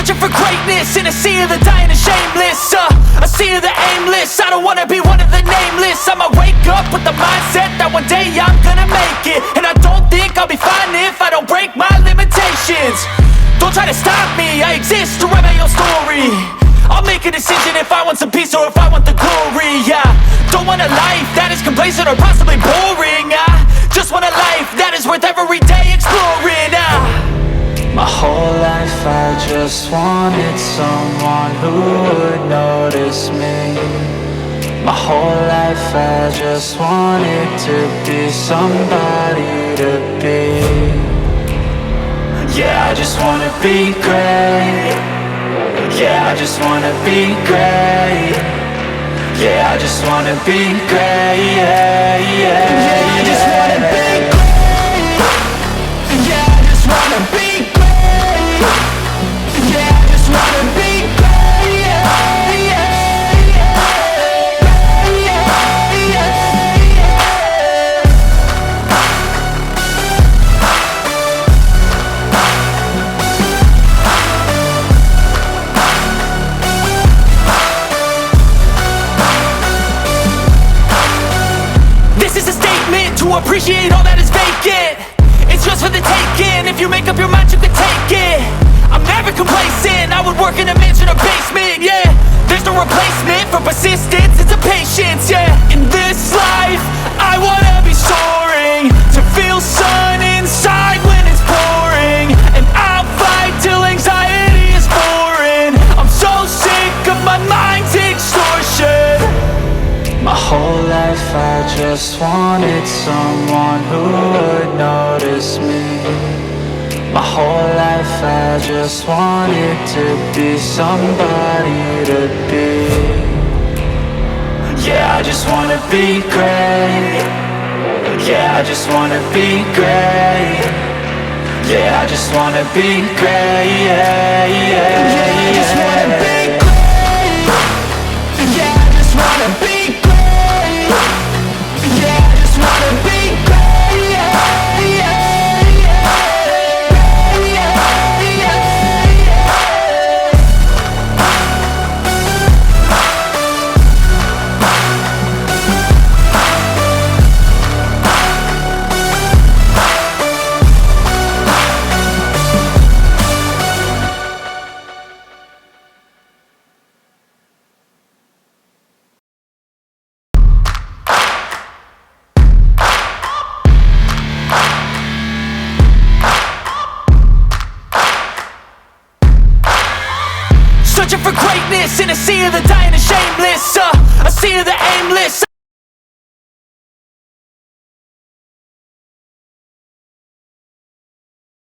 Searching for greatness in a sea of the dying and shameless, a sea of the aimless. I don't wanna be one of the nameless. I'ma wake up with the mindset that one day I'm gonna make it. And I don't think I'll be fine if I don't break my limitations. Don't try to stop me, I exist to write my own story. I'll make a decision if I want some peace or if I want the glory. Yeah, don't want a life that is complacent or possibly boring. I just want a life that is worth every day exploring. My whole life I just wanted someone who would notice me. My whole life I just wanted to be somebody to be. Yeah, I just wanna be great. Yeah, I just wanna be great. Yeah, I just wanna be great. Yeah, yeah, yeah, I just wanna be great. Yeah, I just wanna be great. Yeah, I just wanna be great. Yeah, yeah, yeah, yeah, yeah. This is a statement to appreciate all that is vacant. It's just for the taking. If you make up your mind, you can take it. I'm never complacent. I would work in a mansion or basement, yeah. There's no replacement for persistence, it's a patience, yeah. In this life, I wanna be soaring, to feel sun inside when it's pouring. And I'll fight till anxiety is foreign. I'm so sick of my mind's extortion. My whole life I just wanted someone who would notice me. My whole life I just wanted to be somebody to be. Yeah, I just wanna be great. Yeah, I just wanna be great. Yeah, I just wanna be great. Yeah, yeah, yeah, I just wanna be great. Yeah, I just wanna be great. Yeah, I just wanna be great. Yeah, yeah, yeah, yeah, yeah. Searching for greatness in a sea of the dying and shameless.